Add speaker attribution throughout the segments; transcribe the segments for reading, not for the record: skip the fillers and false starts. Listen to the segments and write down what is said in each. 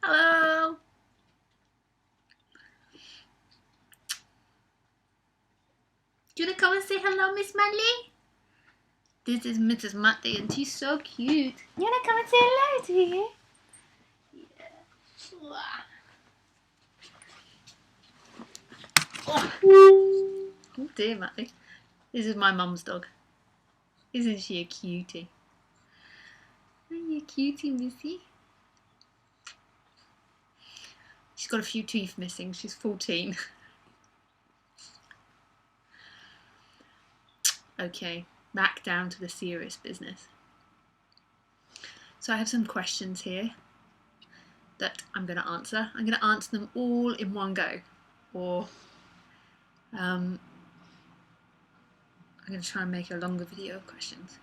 Speaker 1: Hello. Do you want to come and say hello, Miss Manley? This is Mrs. Matty and she's so cute. You want to come and say hello to you? Oh dear, Matty. This is my mum's dog. Isn't she a cutie? Are you a cutie, Missy? She's got a few teeth missing. She's 14. Okay, back down to the serious business. So I have some questions here that I'm going to answer. I'm going to answer them all in one go, or I'm going to try and make a longer video of questions.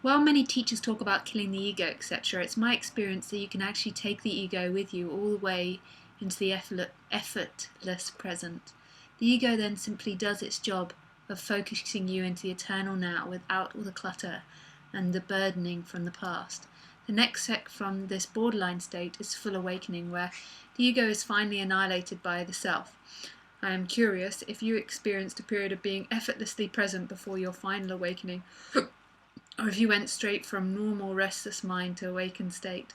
Speaker 1: While many teachers talk about killing the ego, etc., it's my experience that you can actually take the ego with you all the way into the effortless present. The ego then simply does its job of focusing you into the eternal now without all the clutter and the burdening from the past. The next step from this borderline state is full awakening, where the ego is finally annihilated by the self. I am curious if you experienced a period of being effortlessly present before your final awakening, or if you went straight from normal restless mind to awakened state.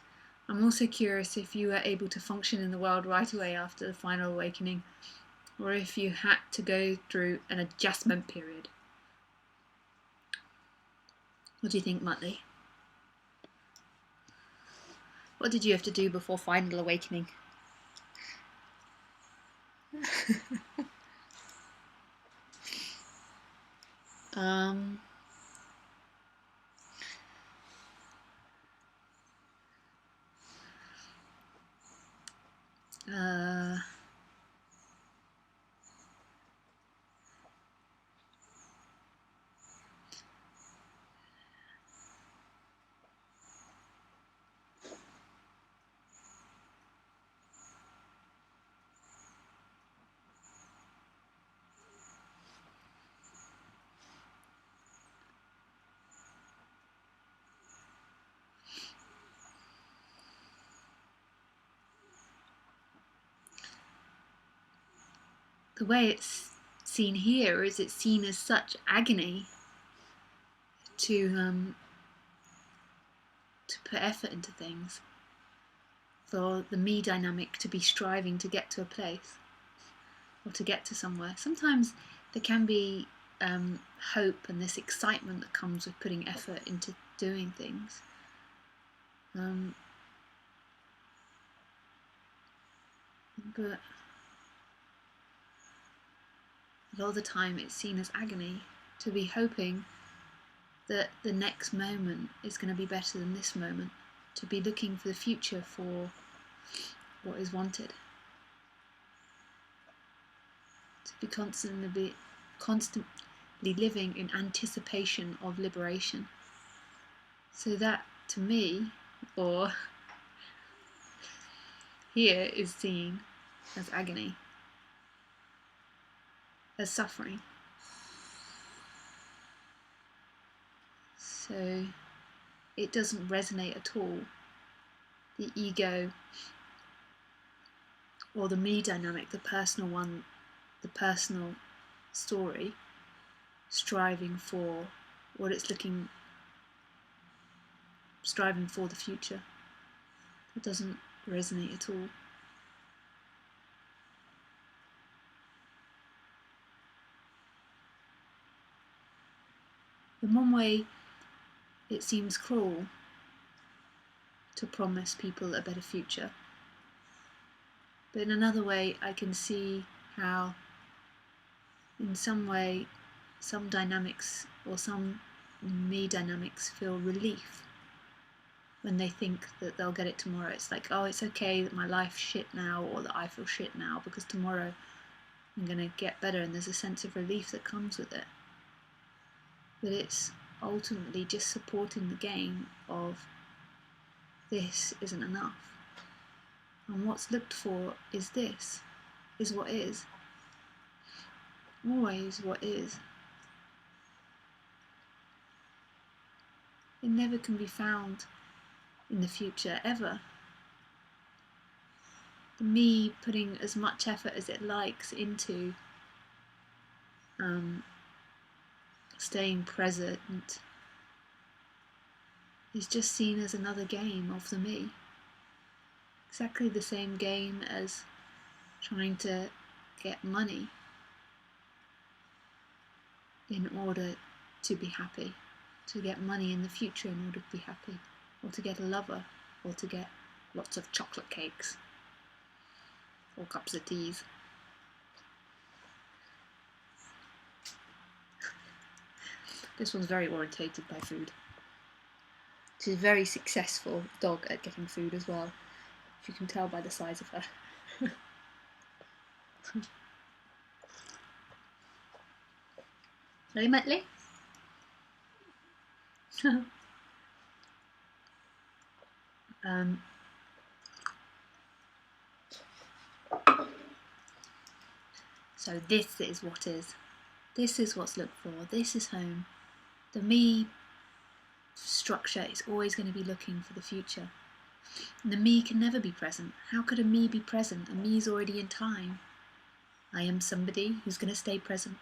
Speaker 1: I'm also curious if you were able to function in the world right away after the final awakening, or if you had to go through an adjustment period. What do you think, Muttley? What did you have to do before final awakening? The way it's seen here is it's seen as such agony to put effort into things, for the me dynamic to be striving to get to a place or to get to somewhere. Sometimes there can be hope and this excitement that comes with putting effort into doing things. But a lot of the time it's seen as agony to be hoping that the next moment is going to be better than this moment, to be looking for the future for what is wanted, to be constantly living in anticipation of liberation. So that, to me, or here, is seen as agony, as suffering. So it doesn't resonate at all. The ego or the me dynamic, the personal one, the personal story, striving for what it's striving for the future. It doesn't resonate at all. In one way, it seems cruel to promise people a better future. But in another way, I can see how, in some way, some dynamics or some me dynamics feel relief when they think that they'll get it tomorrow. It's like, oh, it's okay that my life's shit now, or that I feel shit now, because tomorrow I'm going to get better, and there's a sense of relief that comes with it. But it's ultimately just supporting the game of this isn't enough. And what's looked for is this, is what is. Always what is. It never can be found in the future, ever. The me putting as much effort as it likes into staying present is just seen as another game of the me. Exactly the same game as trying to get money in order to be happy, to get money in the future in order to be happy, or to get a lover, or to get lots of chocolate cakes, or cups of teas. This one's very orientated by food. She's a very successful dog at getting food as well, if you can tell by the size of her. Ready, Metley? So this is what is. This is what's looked for. This is home. The me structure is always going to be looking for the future. And the me can never be present. How could a me be present? A me is already in time. I am somebody who's going to stay present.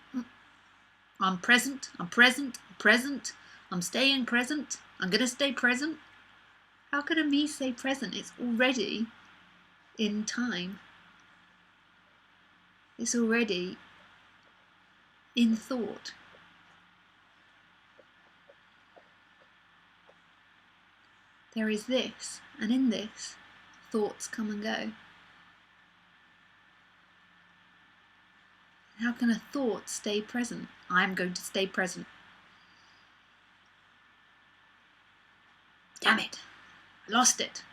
Speaker 1: I'm present. I'm present. I'm present. I'm staying present. I'm going to stay present. How could a me stay present? It's already in time. It's already in thought. There is this, and in this, thoughts come and go. How can a thought stay present? I'm going to stay present. Damn it, I lost it.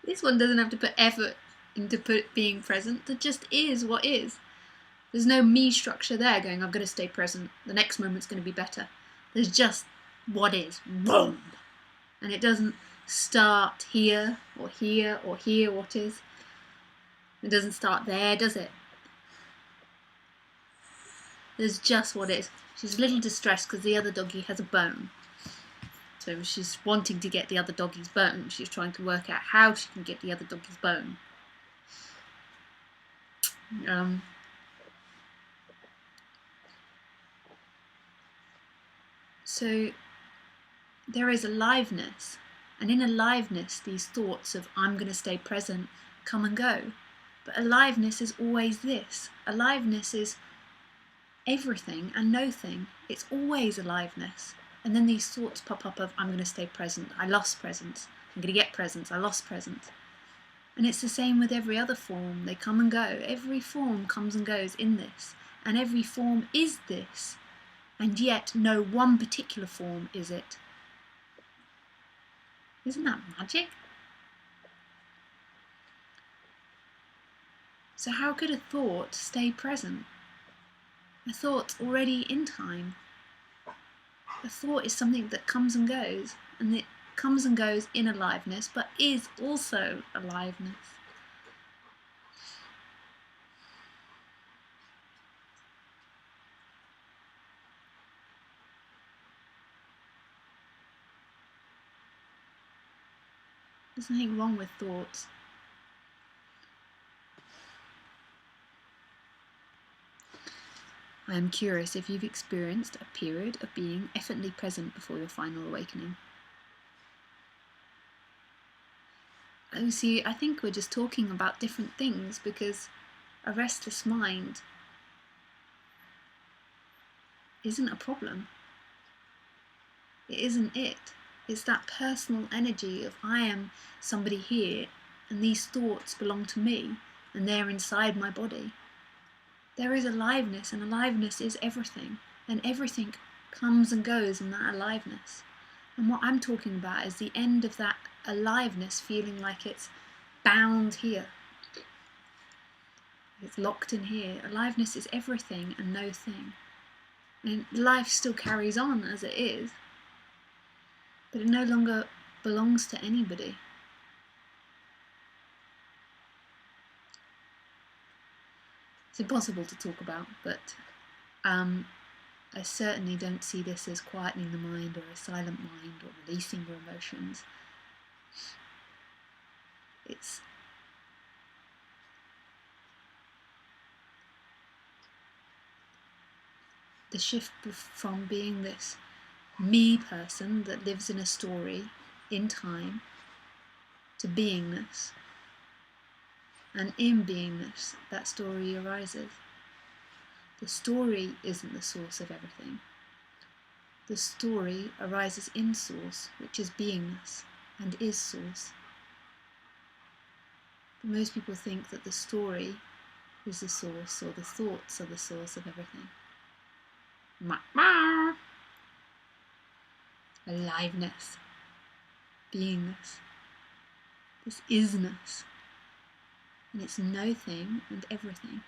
Speaker 1: This one doesn't have to put effort into being present. There just is what is. There's no me structure there going, I'm going to stay present. The next moment's going to be better. There's just what is. Boom! And it doesn't start here or here or here, what is. It doesn't start there, does it? There's just what is. She's a little distressed because the other doggy has a bone. So she's wanting to get the other doggy's bone. She's trying to work out how she can get the other doggy's bone. So there is aliveness, and in aliveness these thoughts of I'm going to stay present come and go. But aliveness is always this. Aliveness is everything and no thing. It's always aliveness. And then these thoughts pop up of I'm going to stay present, I lost presence, I'm going to get presence, I lost presence. And it's the same with every other form. They come and go. Every form comes and goes in this. And every form is this. And yet no one particular form is it. Isn't that magic? So how could a thought stay present? A thought's already in time. A thought is something that comes and goes, and it comes and goes in aliveness, but is also aliveness. There's nothing wrong with thoughts. I am curious if you've experienced a period of being effortlessly present before your final awakening. Oh, see, I think we're just talking about different things because a restless mind isn't a problem. It isn't it. It's that personal energy of I am somebody here and these thoughts belong to me and they're inside my body. There is aliveness, and aliveness is everything, and everything comes and goes in that aliveness. And what I'm talking about is the end of that aliveness feeling like it's bound here. It's locked in here. Aliveness is everything and no thing. And life still carries on as it is, but it no longer belongs to anybody. It's impossible to talk about, but I certainly don't see this as quietening the mind or a silent mind or releasing your emotions. It's the shift from being this me person that lives in a story in time to beingness, and in beingness that story arises. The story isn't the source of everything. The story arises in source, which is beingness and is source. But most people think that the story is the source, or the thoughts are the source of everything. Aliveness, beingness, this isness, and it's no-thing and everything.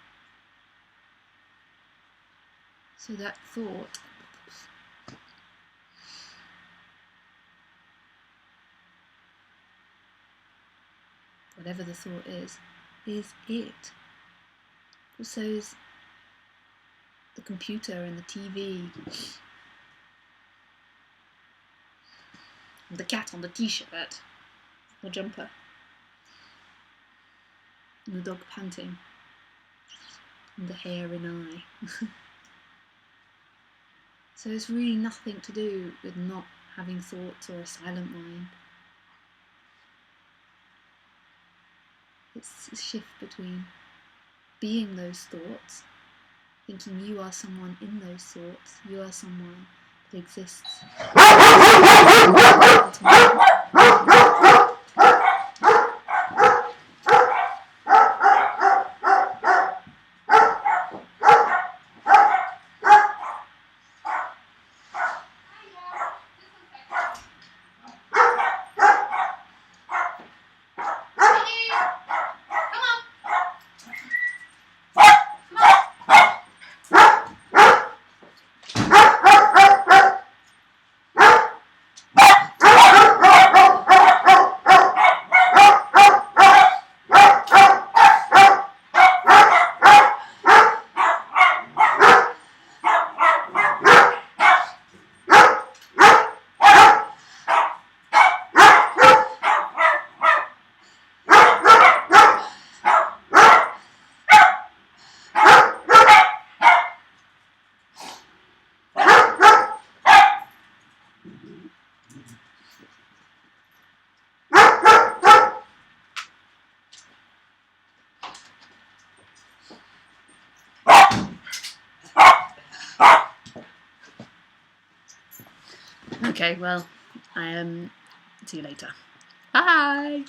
Speaker 1: So that thought whatever the thought is it. So is the computer and the TV, and the cat on the t-shirt, or jumper, and the dog panting, and the hair in eye. So it's really nothing to do with not having thoughts or a silent mind. It's a shift between being those thoughts, thinking you are someone in those thoughts, you are someone that exists. Okay, well, see you later. Bye!